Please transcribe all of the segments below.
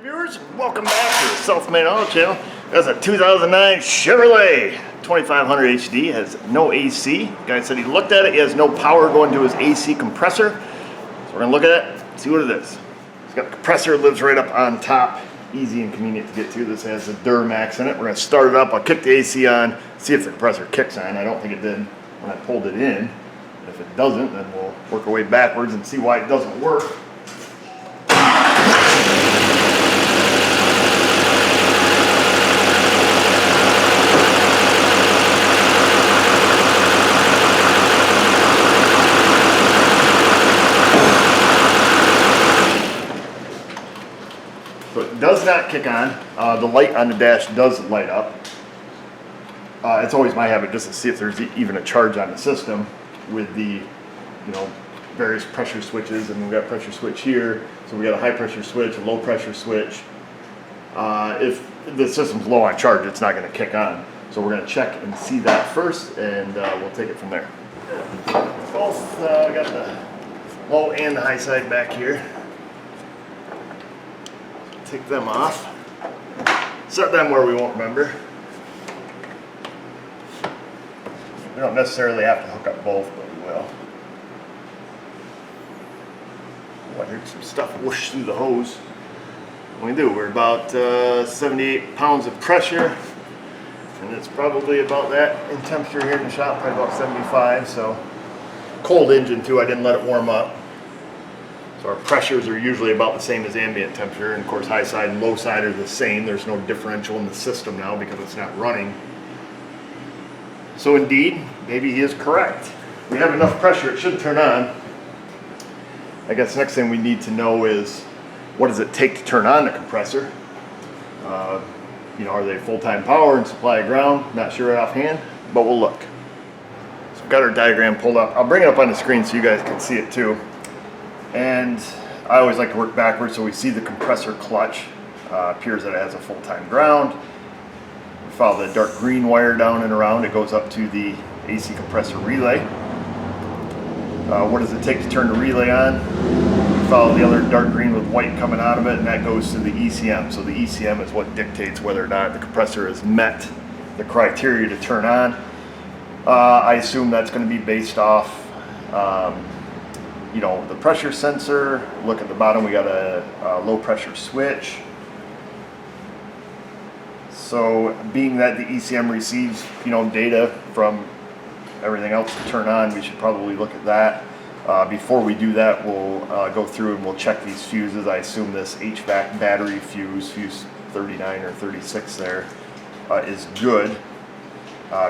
Viewers, welcome back to the Self-Made Auto Channel. That's a 2009 Chevrolet 2500 HD. Has no AC. The guy said he looked at it. He has no power going to his AC compressor. So we're gonna look at it, see what it is. It's got the compressor, lives right up on top, easy and convenient to get to. This has a Duramax in it. We're gonna start it up. I'll kick the AC on, see if the compressor kicks on. I don't think it did when I pulled it in. If it doesn't, then we'll work our way backwards and see why it doesn't work. So it does not kick on. The light on the dash does light up. It's always my habit just to see if there's even a charge on the system with the, various pressure switches, and we've got a pressure switch here. So we got a high pressure switch, a low pressure switch. If the system's low on charge, it's not going to kick on. So we're going to check and see that first, and we'll take it from there. Both got the low and the high side back here. Take them off. Set them where we won't remember. We don't necessarily have to hook up both, but we will. Oh, I heard some stuff whoosh through the hose. We do. We're about 78 pounds of pressure, and it's probably about that in temperature here in the shop, probably about 75. So cold engine too. I didn't let it warm up. So our pressures are usually about the same as ambient temperature, and of course high side and low side are the same. There's no differential in the system now because it's not running. So indeed, maybe he is correct. We have enough pressure, it should turn on. I guess the next thing we need to know is, what does it take to turn on the compressor? Are they full-time power and supply of ground? Not sure offhand, but we'll look. So we've got our diagram pulled up. I'll bring it up on the screen so you guys can see it too. And I always like to work backwards so we see the compressor clutch. Appears that it has a full-time ground. We follow the dark green wire down and around. It goes up to the AC compressor relay. What does it take to turn the relay on? We follow the other dark green with white coming out of it, and that goes to the ECM. So the ECM is what dictates whether or not the compressor has met the criteria to turn on. I assume that's going to be based off the pressure sensor. Look at the bottom, we got a low pressure switch. So being that the ECM receives data from everything else to turn on, we should probably look at that. Before we do that, we'll go through and we'll check these fuses. I assume this HVAC battery fuse 39 or 36 there, is good.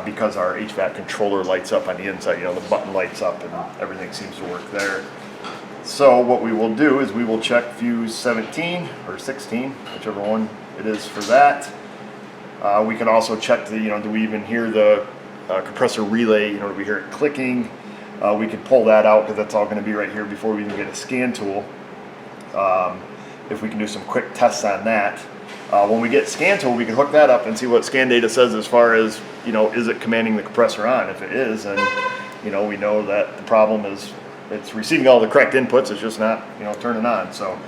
Because our HVAC controller lights up on the inside, the button lights up and everything seems to work there. So what we will do is we will check fuse 17 or 16, whichever one it is for that. We can also check the, do we even hear the compressor relay, do we hear it clicking? We can pull that out because that's all going to be right here before we even get a scan tool. If we can do some quick tests on that. When we get scan tool, we can hook that up and see what scan data says as far as, is it commanding the compressor on? If it is, then, we know that the problem is it's receiving all the correct inputs, it's just not, turning on. So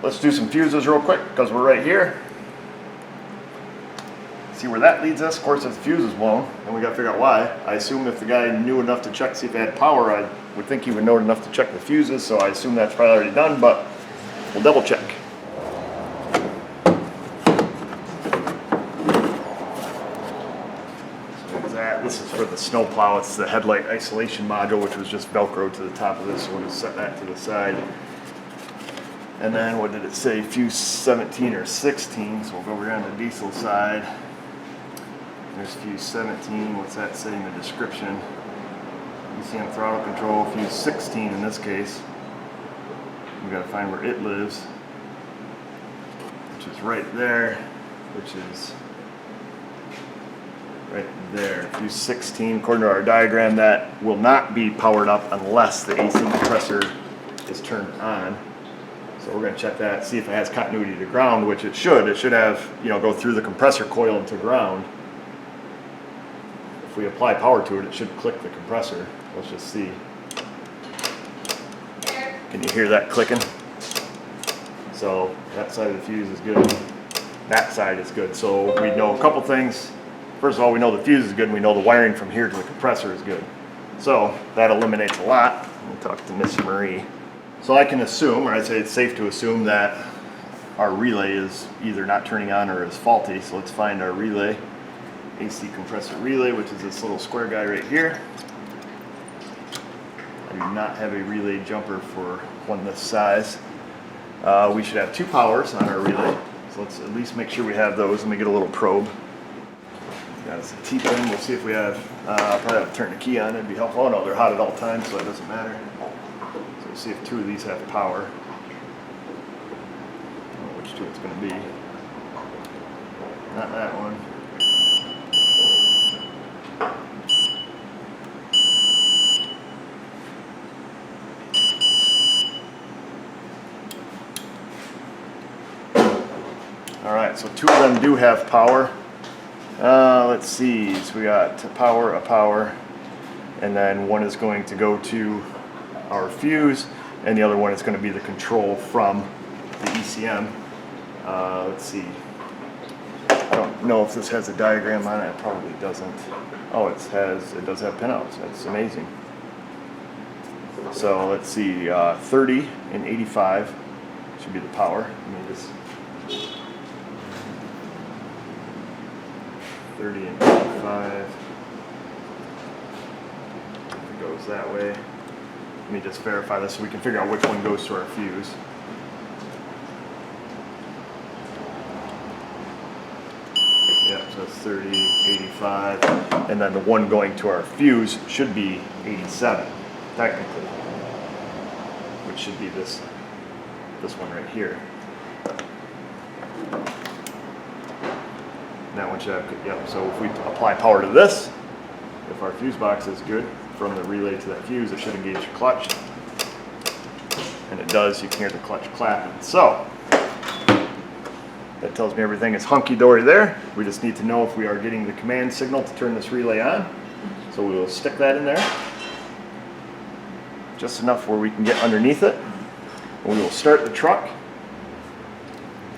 let's do some fuses real quick because we're right here. See where that leads us. Of course, if the fuse is blown, then we got to figure out why. I assume if the guy knew enough to check, see if it had power, I would think he would know enough to check the fuses. So I assume that's probably already done, but we'll double check. This is for the snowplow. It's the headlight isolation module, which was just Velcro to the top of this. So we'll just set that to the side. And then what did it say? Fuse 17 or 16. So we'll go over here on the diesel side. There's fuse 17. What's that say in the description? ECM throttle control. Fuse 16 in this case. We've got to find where it lives, which is right there, which is right there. Fuse 16, according to our diagram, that will not be powered up unless the AC compressor is turned on. So we're going to check that, see if it has continuity to ground, which it should. It should have, go through the compressor coil into ground. If we apply power to it, it should click the compressor. Let's just see. Can you hear that clicking? So that side of the fuse is good. That side is good. So we know a couple things. First of all, we know the fuse is good, and we know the wiring from here to the compressor is good. So that eliminates a lot. We'll talk to Miss Marie. So I can assume, or I'd say it's safe to assume, that our relay is either not turning on or is faulty. So let's find our relay, AC compressor relay, which is this little square guy right here. I do not have a relay jumper for one this size. We should have 2 powers on our relay. So let's at least make sure we have those. Let me get a little probe. Got us a T-pin. We'll see if we have, probably have to turn the key on. It'd be helpful. Oh no, they're hot at all times, so it doesn't matter. So we'll see if 2 of these have power. I don't know which 2 it's going to be. Not that one. All right, so 2 of them do have power. Let's see, so we got a power, and then one is going to go to our fuse, and the other one is going to be the control from the ECM. Let's see, I don't know if this has a diagram on it. It probably doesn't. Oh, it does have pinouts. That's amazing. So let's see, 30 and 85 should be the power. Let me just 30 and 85. It goes that way. Let me just verify this so we can figure out which one goes to our fuse. Yeah, so it's 30, 85, and then the one going to our fuse should be 87, technically, which should be this one right here. That one should have, yep, so if we apply power to this, if our fuse box is good from the relay to that fuse, it should engage the clutch. And it does, you can hear the clutch clapping. So, that tells me everything is hunky-dory there. We just need to know if we are getting the command signal to turn this relay on. So we will stick that in there. Just enough where we can get underneath it. And we will start the truck.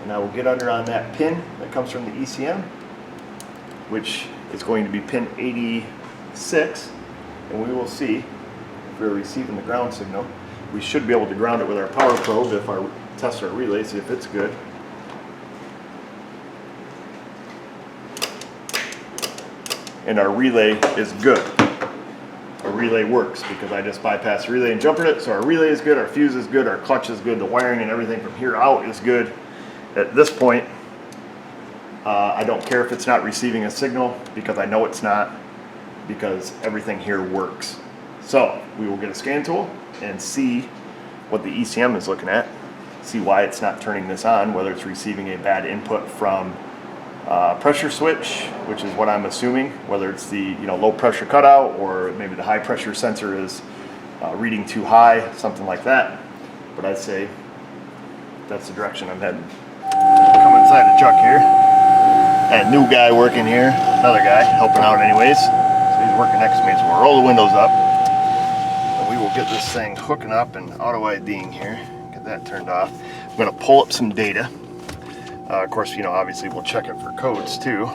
And I will get under on that pin that comes from the ECM, which is going to be pin 86, and we will see if we're receiving the ground signal. We should be able to ground it with our power probe if our test our relay, see if it's good. And our relay is good. Our relay works because I just bypassed the relay and jumpered it, so our relay is good, our fuse is good, our clutch is good, the wiring and everything from here out is good. At this point, I don't care if it's not receiving a signal because I know it's not, because everything here works. So we will get a scan tool and see what the ECM is looking at, see why it's not turning this on, whether it's receiving a bad input from pressure switch, which is what I'm assuming, whether it's the low pressure cutout or maybe the high pressure sensor is reading too high, something like that. But I'd say that's the direction I'm heading. Come inside the truck here. And new guy working here, another guy helping out anyways. So he's working next to me, so we'll roll the windows up. And we will get this thing hooking up and auto IDing here. Get that turned off. I'm gonna pull up some data. Of course, obviously we'll check it for codes too.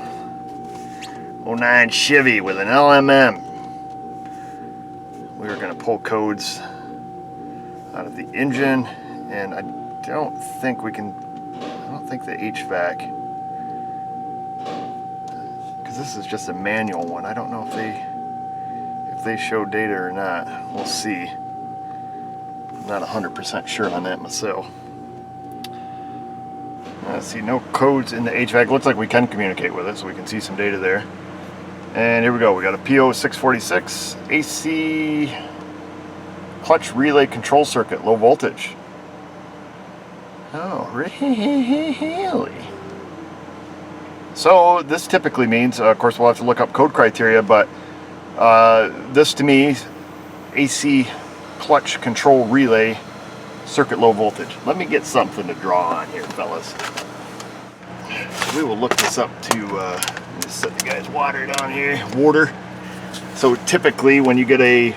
09 Chevy with an LMM. We're gonna pull codes out of the engine, and I don't think the HVAC, because this is just a manual one. I don't know if they show data or not. We'll see. I'm not 100% sure on that myself. Let's see, no codes in the HVAC. Looks like we can communicate with it, so we can see some data there. And here we go. We got a PO646 AC clutch relay control circuit, low voltage. Oh, really? So this typically means, of course, we'll have to look up code criteria, but this to me, AC clutch control relay circuit low voltage. Let me get something to draw on here, fellas. We will look this up to, just set the guy's water down here, water. So typically when you get a,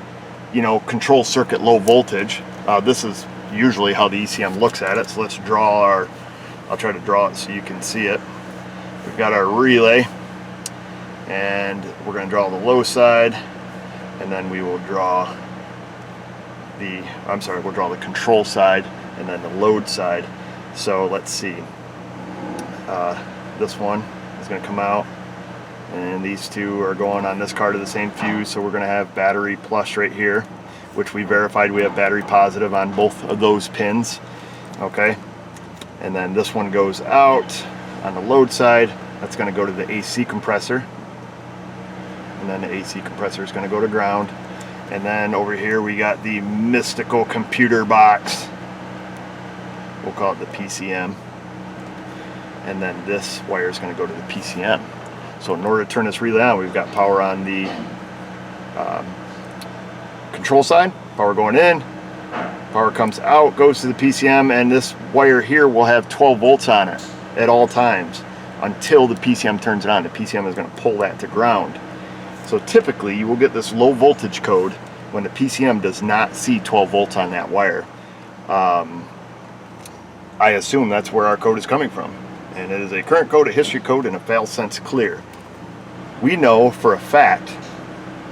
control circuit low voltage, this is usually how the ECM looks at it. So let's draw our, I'll try to draw it so you can see it. We've got our relay, and we're going to draw the low side, and then we will draw the, we'll draw the control side and then the load side. So let's see. This one is going to come out, and these two are going on this car to the same fuse. So we're going to have battery plus right here, which we verified we have battery positive on both of those pins. Okay, and then this one goes out on the load side. That's going to go to the AC compressor, and then the AC compressor is going to go to ground. And then over here we got the mystical computer box, we'll call it the PCM, and then this wire is going to go to the PCM. So in order to turn this relay on, we've got power on the control side, power going in, power comes out, goes to the PCM, and this wire here will have 12 volts on it at all times until the PCM turns it on. The PCM is going to pull that to ground. So typically you will get this low voltage code when the PCM does not see 12 volts on that wire. I assume that's where our code is coming from. And it is a current code, a history code, and a fail sense clear. We know for a fact,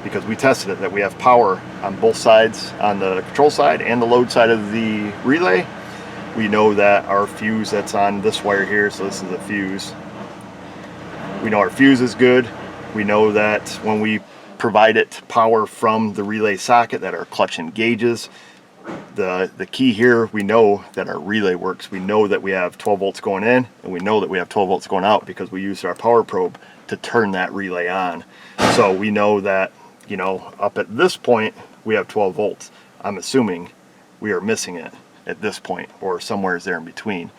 because we tested it, that we have power on both sides, on the control side and the load side of the relay. We know that our fuse that's on this wire here, so this is a fuse. We know our fuse is good. We know that when we provide it power from the relay socket, that our clutch engages. The key here, we know that our relay works. We know that we have 12 volts going in, and we know that we have 12 volts going out because we used our power probe to turn that relay on. So we know that, you know, up at this point we have 12 volts. I'm assuming we are missing it at this point, or somewhere there in between.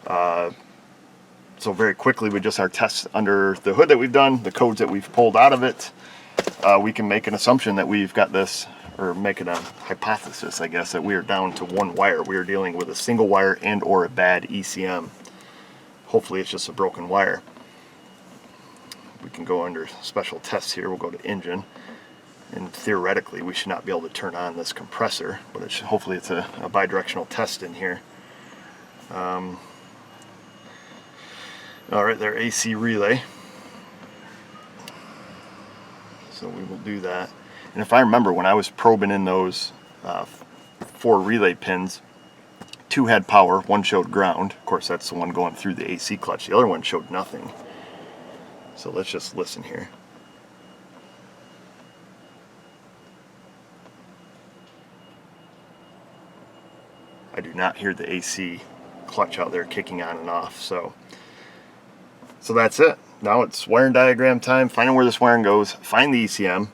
So very quickly, with just our tests under the hood that we've done, the codes that we've pulled out of it, we can make an assumption that we've got this, or make it a hypothesis, I guess, that we are down to one wire. We are dealing with a single wire and or a bad ECM. Hopefully it's just a broken wire. We can go under special tests here. We'll go to engine, and theoretically we should not be able to turn on this compressor, but it should, hopefully it's a bidirectional test in here. Alright, their AC relay. So we will do that. And if I remember, when I was probing in those 4 relay pins, 2 had power, 1 showed ground. Of course, that's the one going through the AC clutch. The other one showed nothing. So let's just listen here. I do not hear the AC clutch out there kicking on and off. So that's it. Now it's wiring diagram time, finding where this wiring goes, find the ECM.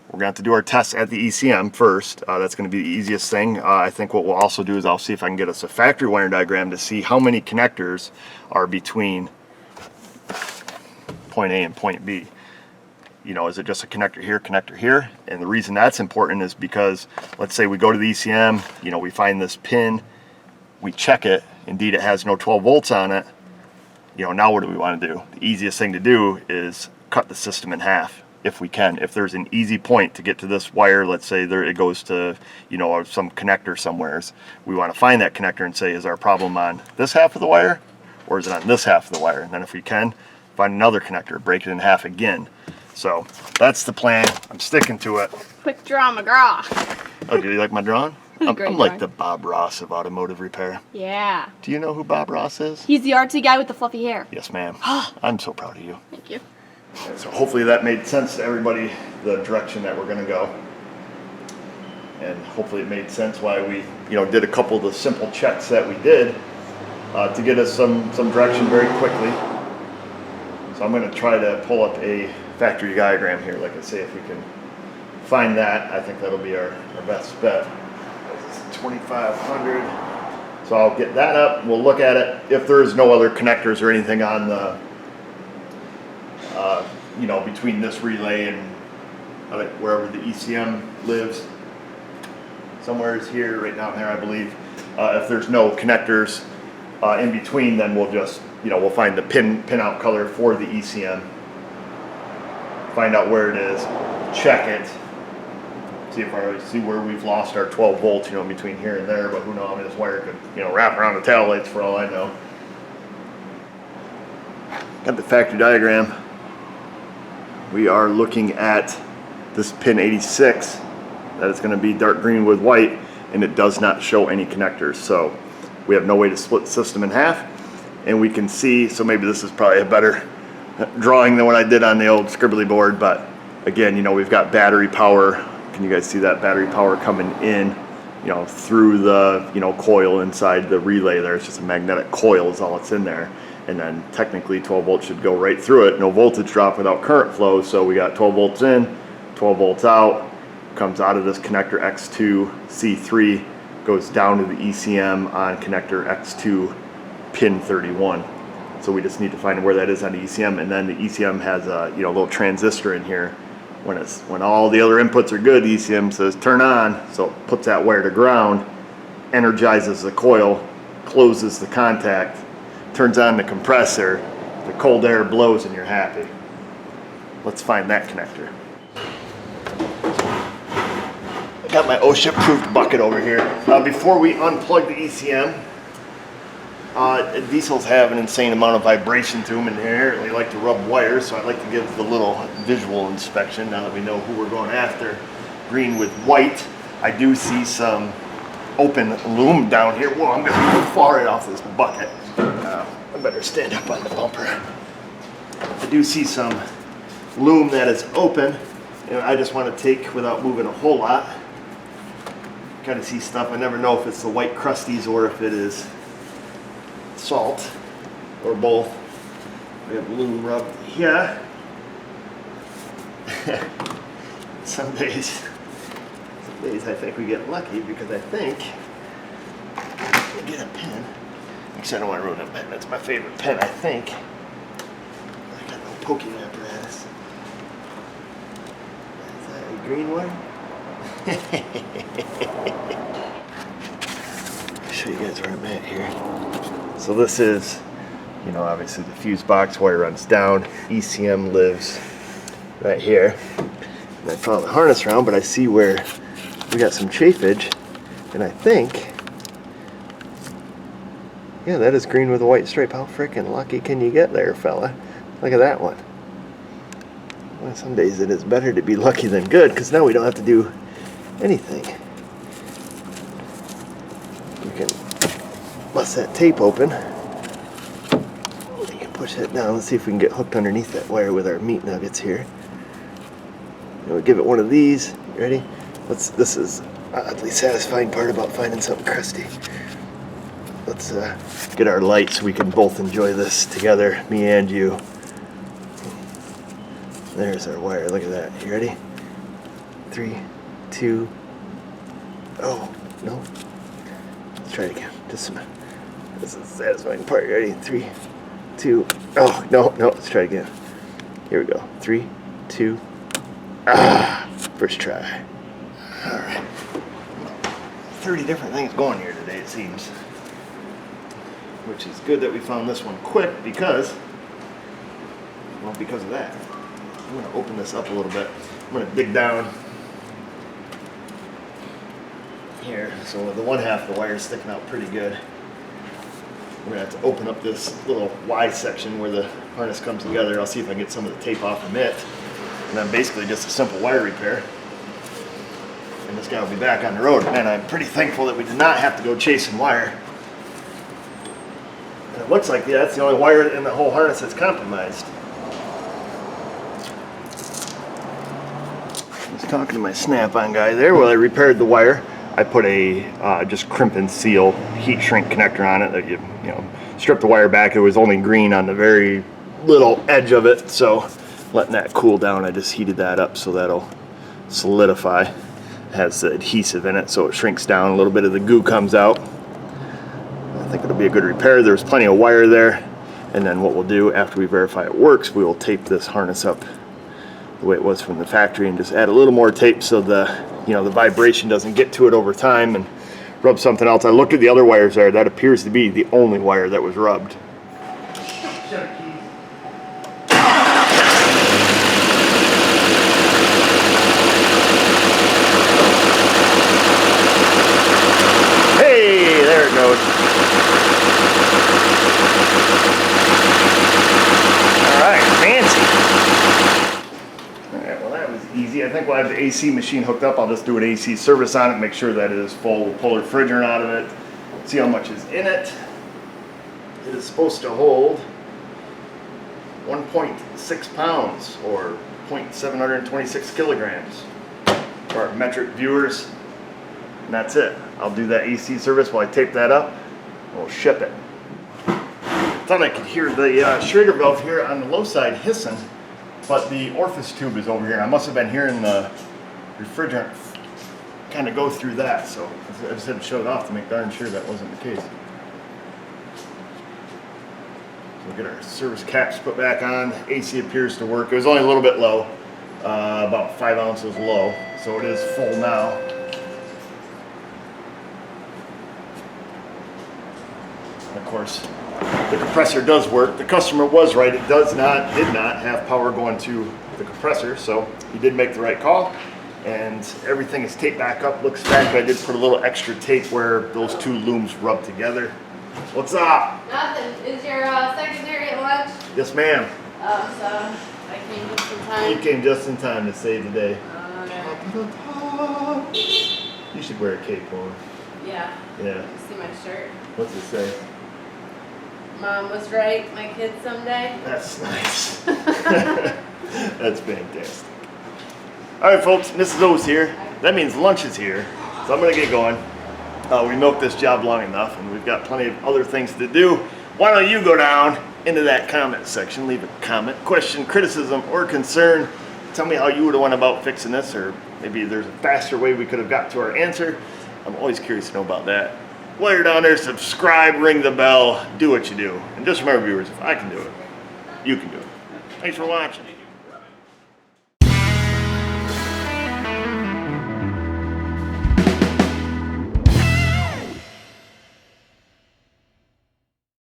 We're going to have to do our tests at the ECM first. That's going to be the easiest thing. I think what we'll also do is I'll see if I can get us a factory wiring diagram to see how many connectors are between point A and point B. You know, is it just a connector here? And the reason that's important is because, let's say we go to the ECM, you know, we find this pin, we check it, indeed it has no 12 volts on it. You know, now what do we want to do? The easiest thing to do is cut the system in half, if we can. If there's an easy point to get to this wire, let's say there it goes to, you know, some connector somewheres, we want to find that connector and say, is our problem on this half of the wire, or is it on this half of the wire? And then if we can, find another connector, break it in half again. So that's the plan. I'm sticking to it. Quick draw McGraw. Oh, do you like my drawing? I'm like drawing. the Bob Ross of automotive repair. Yeah. Do you know who Bob Ross is? He's the artsy guy with the fluffy hair. Yes, ma'am. I'm so proud of you. Thank you. So hopefully that made sense to everybody, the direction that we're going to go. And hopefully it made sense why we, you know, did a couple of the simple checks that we did to get us some direction very quickly. So I'm going to try to pull up a factory diagram here, like I say, if we can find that. I think that'll be our best bet. It's 2500. So I'll get that up, we'll look at it. If there is no other connectors or anything on the, you know, between this relay and wherever the ECM lives, somewhere is here, right down there, I believe. If there's no connectors in between, then we'll just, you know, we'll find the pin out color for the ECM, find out where it is, check it, see where we've lost our 12 volts, you know, between here and there, but who knows, I mean, this wire could, you know, wrap around the tail lights for all I know. Got the factory diagram. We are looking at this pin 86, that is going to be dark green with white, and it does not show any connectors, so we have no way to split the system in half. And we can see, so maybe this is probably a better drawing than what I did on the old scribbly board, but again, you know, we've got battery power. Can you guys see that battery power coming in, you know, through the, you know, coil inside the relay there? It's just a magnetic coil is all that's in there. And then technically 12 volts should go right through it. No voltage drop without current flow. So we got 12 volts in, 12 volts out, comes out of this connector X2, C3, goes down to the ECM on connector X2, pin 31. So we just need to find where that is on the ECM, and then the ECM has a, you know, little transistor in here. When all the other inputs are good, the ECM says turn on, so it puts that wire to ground, energizes the coil, closes the contact, turns on the compressor, the cold air blows, and you're happy. Let's find that connector. I got my OSHA-approved bucket over here. Before we unplug the ECM, diesels have an insane amount of vibration to them and inherently like to rub wires, so I'd like to give the little visual inspection now that we know who we're going after. Green with white. I do see some open loom down here. Whoa, I'm going to fall right off this bucket. I better stand up on the bumper. I do see some loom that is open, and I just want to take without moving a whole lot. Kind of see stuff. I never know if it's the white crusties or if it is salt or both. We have loom rubbed here. Some days I think we get lucky because I think we get a pen. Actually, I don't want to ruin that pen. That's my favorite pen, I think. I got no poking apparatus. Is that a green one? I'll show you guys where I'm at here. So this is, you know, obviously the fuse box wire runs down. ECM lives right here. And I follow the harness around, but I see where we got some chafage, and I think, yeah, that is green with a white stripe. How freaking lucky can you get there, fella? Look at that one. Well, some days it is better to be lucky than good, because now we don't have to do anything. We can bust that tape open. You can push that down. Let's see if we can get hooked underneath that wire with our meat nuggets here. And we'll give it one of these. You ready? This is oddly satisfying part about finding something crusty. Let's get our light so we can both enjoy this together, me and you. There's our wire. Look at that. You ready? 3, 2. Oh, no. Let's try it again. Just some. This is the satisfying part. You ready? 3, 2. Oh, no. Let's try it again. Here we go. 3, 2. First try. All right. 30 different things going here today, it seems. Which is good that we found this one quick because of that. I'm going to open this up a little bit. I'm going to dig down here. So the one half of the wire is sticking out pretty good. We're going to have to open up this little Y section where the harness comes together. I'll see if I can get some of the tape off from it. And then basically just a simple wire repair. And this guy will be back on the road. Man, I'm pretty thankful that we did not have to go chasing wire. And it looks like that's the only wire in the whole harness that's compromised. I was talking to my Snap-on guy there while I repaired the wire. I put a just crimp and seal heat shrink connector on it that you know strip the wire back. It was only green on the very little edge of it, so letting that cool down, I just heated that up so that'll solidify. It has the adhesive in it, so it shrinks down. A little bit of the goo comes out. I think it'll be a good repair. There's plenty of wire there, and then what we'll do after we verify it works, we will tape this harness up the way it was from the factory and just add a little more tape so the vibration doesn't get to it over time and rub something else. I looked at the other wires there. That appears to be the only wire that was rubbed. easy. I think we'll have the AC machine hooked up. I'll just do an AC service on it, make sure that it is full. We'll pull the refrigerant out of it, see how much is in it. It is supposed to hold 1.6 pounds or 0.726 kilograms for our metric viewers. And that's it. I'll do that AC service while I tape that up. We'll ship it. Thought I could hear the Schrader valve here on the low side hissing, but the orifice tube is over here. I must have been hearing the refrigerant kind of go through that, so I just had to shut it off to make darn sure that wasn't the case. So we'll get our service caps put back on. AC appears to work. It was only a little bit low, about 5 ounces low, so it is full now. Of course, the compressor does work. The customer was right. It did not have power going to the compressor, so he did make the right call. And everything is taped back up, looks back. I did put a little extra tape where those two looms rub together. What's up? Nothing. Is your secretary at lunch? Yes, ma'am. Oh, so I came just in time. You came just in time to save the day. Okay. You should wear a cape on. Yeah. Yeah. You see my shirt? What's it say? Mom was right. My kid someday. That's nice. That's fantastic. All right, folks, Mrs. O's here. That means lunch is here, so I'm gonna get going. We milked this job long enough, and we've got plenty of other things to do. Why don't you go down into that comment section, leave a comment, question, criticism, or concern. Tell me how you would have went about fixing this, or maybe there's a faster way we could have got to our answer. I'm always curious to know about that. While you're down there, subscribe, ring the bell, do what you do. And just remember, viewers, if I can do it, you can do it. Thanks for watching.